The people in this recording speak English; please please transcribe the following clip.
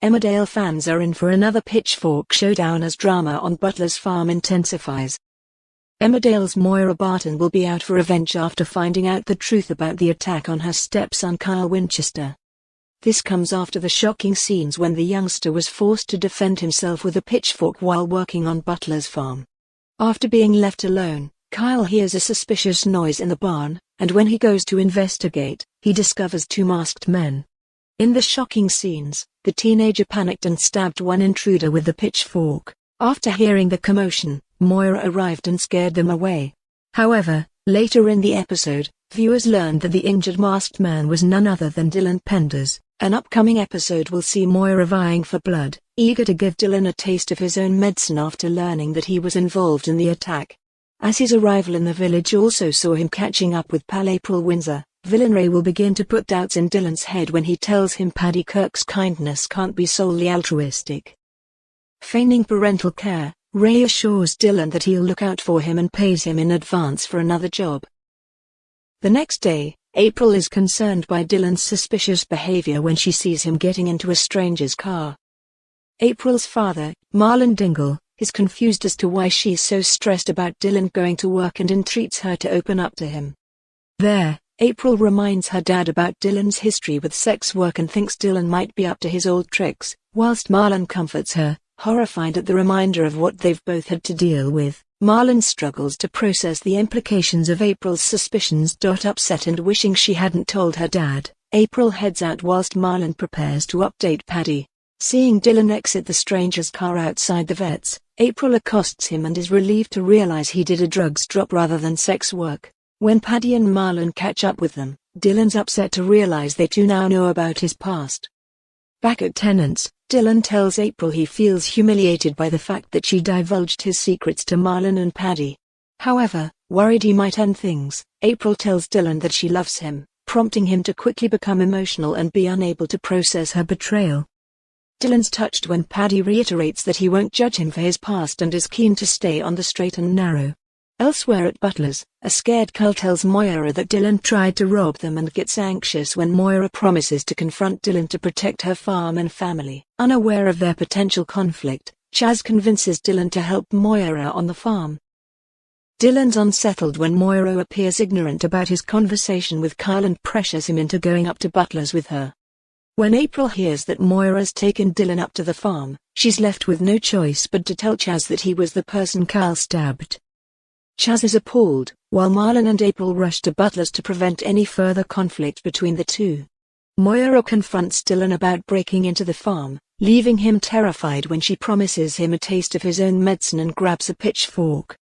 Emmerdale fans are in for another pitchfork showdown as drama on Butler's farm intensifies. Emmerdale's Moira Barton will be out for revenge after finding out the truth about the attack on her stepson Kyle Winchester. This comes after the shocking scenes when the youngster was forced to defend himself with a pitchfork while working on Butler's farm. After being left alone, Kyle hears a suspicious noise in the barn, and when he goes to investigate, he discovers two masked men. In the shocking scenes, the teenager panicked and stabbed one intruder with the pitchfork. After hearing the commotion, Moira arrived and scared them away. However, later in the episode, viewers learned that the injured masked man was none other than Dylan Penders. An upcoming episode will see Moira vying for blood, eager to give Dylan a taste of his own medicine after learning that he was involved in the attack. As his arrival in the village also saw him catching up with pal April Windsor, villain Ray will begin to put doubts in Dylan's head when he tells him Paddy Kirk's kindness can't be solely altruistic. Feigning parental care, Ray assures Dylan that he'll look out for him and pays him in advance for another job. The next day, April is concerned by Dylan's suspicious behavior when she sees him getting into a stranger's car. April's father, Marlon Dingle, is confused as to why she's so stressed about Dylan going to work and entreats her to open up to him. There, April reminds her dad about Dylan's history with sex work and thinks Dylan might be up to his old tricks, whilst Marlon comforts her, horrified at the reminder of what they've both had to deal with. Marlon struggles to process the implications of April's suspicions. Upset and wishing she hadn't told her dad, April heads out whilst Marlon prepares to update Paddy. Seeing Dylan exit the stranger's car outside the vet's, April accosts him and is relieved to realize he did a drugs drop rather than sex work. When Paddy and Marlon catch up with them, Dylan's upset to realize they too now know about his past. Back at Tennant's, Dylan tells April he feels humiliated by the fact that she divulged his secrets to Marlon and Paddy. However, worried he might end things, April tells Dylan that she loves him, prompting him to quickly become emotional and be unable to process her betrayal. Dylan's touched when Paddy reiterates that he won't judge him for his past and is keen to stay on the straight and narrow. Elsewhere at Butler's, a scared Kyle tells Moira that Dylan tried to rob them and gets anxious when Moira promises to confront Dylan to protect her farm and family. Unaware of their potential conflict, Chaz convinces Dylan to help Moira on the farm. Dylan's unsettled when Moira appears ignorant about his conversation with Kyle and pressures him into going up to Butler's with her. When April hears that Moira's taken Dylan up to the farm, she's left with no choice but to tell Chaz that he was the person Kyle stabbed. Chaz is appalled, while Marlon and April rush to Butler's to prevent any further conflict between the two. Moira confronts Dylan about breaking into the farm, leaving him terrified when she promises him a taste of his own medicine and grabs a pitchfork.